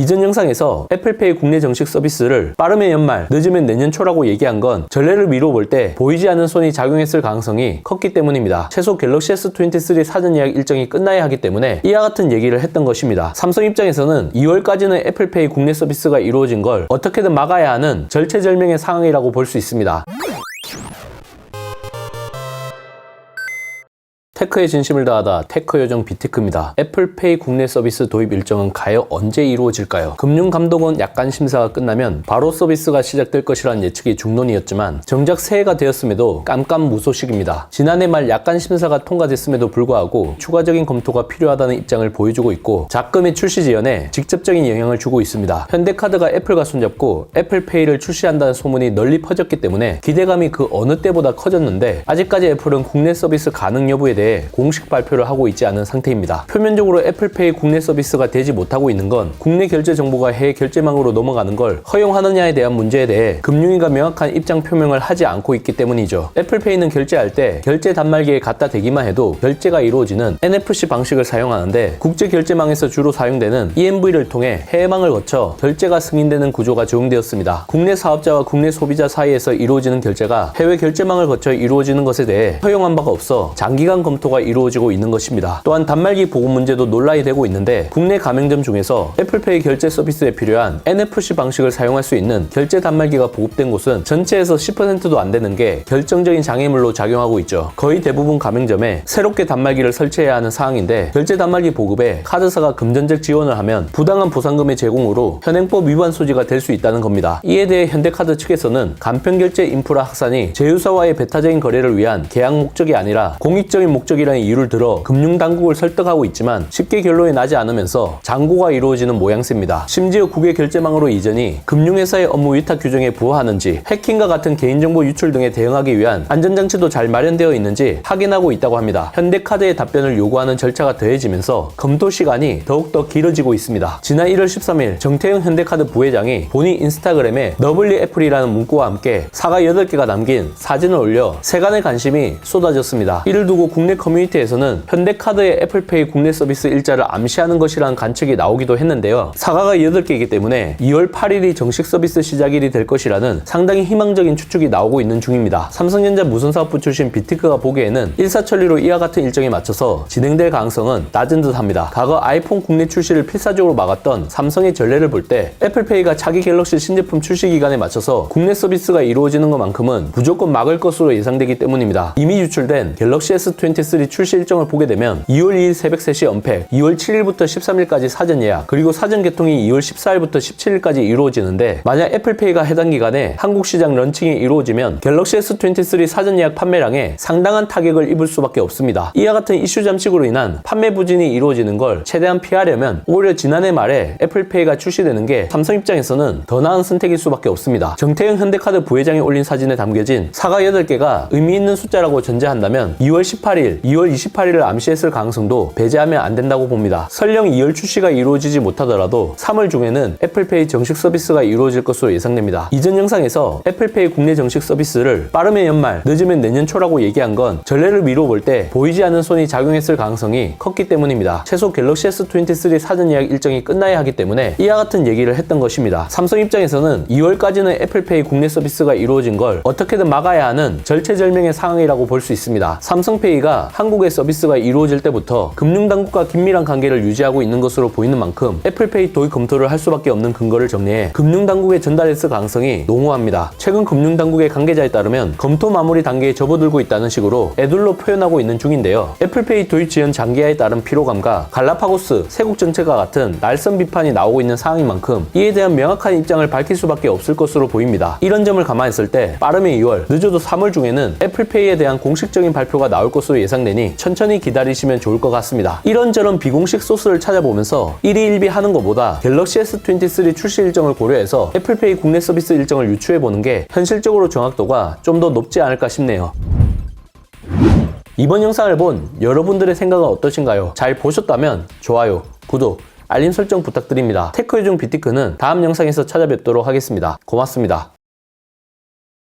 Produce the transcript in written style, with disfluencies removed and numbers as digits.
이전 영상에서 애플페이 국내 정식 서비스를 빠르면 연말, 늦으면 내년 초라고 얘기한 건 전례를 미뤄볼 때 보이지 않는 손이 작용했을 가능성이 컸기 때문입니다. 최소 갤럭시 S23 사전 예약 일정이 끝나야 하기 때문에 이와 같은 얘기를 했던 것입니다. 삼성 입장에서는 2월까지는 애플페이 국내 서비스가 이루어진 걸 어떻게든 막아야 하는 절체절명의 상황이라고 볼 수 있습니다. 테크에 진심을 다하다 테크 요정 비테크입니다. 애플페이 국내 서비스 도입 일정은 과연 언제 이루어질까요? 금융감독원 약관 심사가 끝나면 바로 서비스가 시작될 것이라는 예측이 중론이었지만 정작 새해가 되었음에도 깜깜무소식입니다. 지난해 말 약관 심사가 통과됐음에도 불구하고 추가적인 검토가 필요하다는 입장을 보여주고 있고 작금의 출시 지연에 직접적인 영향을 주고 있습니다. 현대카드가 애플과 손잡고 애플페이를 출시한다는 소문이 널리 퍼졌기 때문에 기대감이 그 어느 때보다 커졌는데 아직까지 애플은 국내 서비스 가능 여부에 대해 공식 발표를 하고 있지 않은 상태입니다. 표면적으로 애플페이 국내 서비스가 되지 못하고 있는 건 국내 결제 정보가 해외 결제망으로 넘어가는 걸 허용하느냐에 대한 문제에 대해 금융위가 명확한 입장 표명을 하지 않고 있기 때문이죠. 애플페이는 결제할 때 결제 단말기에 갖다 대기만 해도 결제가 이루어지는 NFC 방식을 사용하는데 국제 결제망에서 주로 사용되는 EMV를 통해 해외망을 거쳐 결제가 승인되는 구조가 적용되었습니다. 국내 사업자와 국내 소비자 사이에서 이루어지는 결제가 해외 결제망을 거쳐 이루어지는 것에 대해 허용한 바가 없어 장기간 검토가 이루어지고 있는 것입니다. 또한 단말기 보급 문제도 논란이 되고 있는데 국내 가맹점 중에서 애플페이 결제 서비스에 필요한 NFC 방식을 사용할 수 있는 결제 단말기가 보급된 곳은 전체에서 10%도 안 되는 게 결정적인 장애물로 작용하고 있죠. 거의 대부분 가맹점에 새롭게 단말기를 설치해야 하는 상황인데 결제 단말기 보급에 카드사가 금전적 지원을 하면 부당한 보상금의 제공으로 현행법 위반 소지가 될 수 있다는 겁니다. 이에 대해 현대카드 측에서는 간편결제 인프라 확산이 제휴사와의 배타적인 거래를 위한 계약 목적이 아니라 공익적인 목적이라는 이유를 들어 금융당국을 설득하고 있지만 쉽게 결론이 나지 않으면서 장고가 이루어지는 모양새입니다. 심지어 국외 결제망으로 이전이 금융회사의 업무 위탁 규정에 부합하는지 해킹과 같은 개인정보 유출 등에 대응하기 위한 안전장치도 잘 마련되어 있는지 확인하고 있다고 합니다. 현대카드의 답변을 요구하는 절차가 더해지면서 검토 시간이 더욱더 길어지고 있습니다. 지난 1월 13일 정태영 현대카드 부회장이 본인 인스타그램에 너블리 애플이라는 문구와 함께 사과 8개가 담긴 사진을 올려 세간의 관심이 쏟아졌습니다. 이를 두고 국내 커뮤니티에서는 현대카드의 애플페이 국내 서비스 일자를 암시하는 것이라는 관측이 나오기도 했는데요. 사과가 8개이기 때문에 2월 8일이 정식 서비스 시작일이 될 것이라는 상당히 희망적인 추측이 나오고 있는 중입니다. 삼성전자 무선사업부 출신 비테크가 보기에는 일사천리로 이와 같은 일정에 맞춰서 진행될 가능성은 낮은 듯합니다. 과거 아이폰 국내 출시를 필사적으로 막았던 삼성의 전례를 볼 때 애플페이가 차기 갤럭시 신제품 출시 기간에 맞춰서 국내 서비스가 이루어지는 것만큼은 무조건 막을 것으로 예상되기 때문입니다. 이미 유출된 갤럭시 S23 출시 일정을 보게 되면 2월 2일 새벽 3시 언팩, 2월 7일부터 13일까지 사전 예약, 그리고 사전 개통이 2월 14일부터 17일까지 이루어지는데 만약 애플페이가 해당 기간에 한국 시장 런칭이 이루어지면 갤럭시 S23 사전 예약 판매량에 상당한 타격을 입을 수밖에 없습니다. 이와 같은 이슈 잠식으로 인한 판매 부진이 이루어지는 걸 최대한 피하려면 오히려 지난해 말에 애플페이가 출시되는 게 삼성 입장에서는 더 나은 선택일 수밖에 없습니다. 정태영 현대카드 부회장이 올린 사진에 담겨진 사과 8개가 의미 있는 숫자라고 전제한다면 2월 18일, 2월 28일을 암시했을 가능성도 배제하면 안 된다고 봅니다. 설령 2월 출시가 이루어지지 못하더라도 3월 중에는 애플페이 정식 서비스가 이루어질 것으로 예상됩니다. 이전 영상에서 애플페이 국내 정식 서비스를 빠르면 연말, 늦으면 내년 초라고 얘기한 건 전례를 미뤄볼 때 보이지 않는 손이 작용했을 가능성이 컸기 때문입니다. 최소 갤럭시 S23 사전 예약 일정이 끝나야 하기 때문에 이와 같은 얘기를 했던 것입니다. 삼성 입장에서는 2월까지는 애플페이 국내 서비스가 이루어진 걸 어떻게든 막아야 하는 절체절명의 상황이라고 볼 수 있습니다. 삼성페이가 한국의 서비스가 이루어질 때부터 금융당국과 긴밀한 관계를 유지하고 있는 것으로 보이는 만큼 애플페이 도입 검토를 할 수밖에 없는 근거를 정리해 금융당국에 전달했을 가능성이 농후합니다. 최근 금융당국의 관계자에 따르면 검토 마무리 단계에 접어들고 있다는 식으로 애둘러 표현하고 있는 중인데요. 애플페이 도입 지연 장기화에 따른 피로감과 갈라파고스, 세국 정책과 같은 날선 비판이 나오고 있는 상황인 만큼 이에 대한 명확한 입장을 밝힐 수밖에 없을 것으로 보입니다. 이런 점을 감안했을 때 빠르면 2월, 늦어도 3월 중에는 애플페이에 대한 공식적인 발표가 나올 것으로 예상되니 천천히 기다리시면 좋을 것 같습니다. 이런저런 비공식 소스를 찾아보면서 1위 1비 하는 것보다 갤럭시 S23 출시 일정을 고려해서 애플페이 국내 서비스 일정을 유추해보는 게 현실적으로 정확도가 좀 더 높지 않을까 싶네요. 이번 영상을 본 여러분들의 생각은 어떠신가요? 잘 보셨다면 좋아요, 구독, 알림 설정 부탁드립니다. 테크 요정 비티크는 다음 영상에서 찾아뵙도록 하겠습니다. 고맙습니다.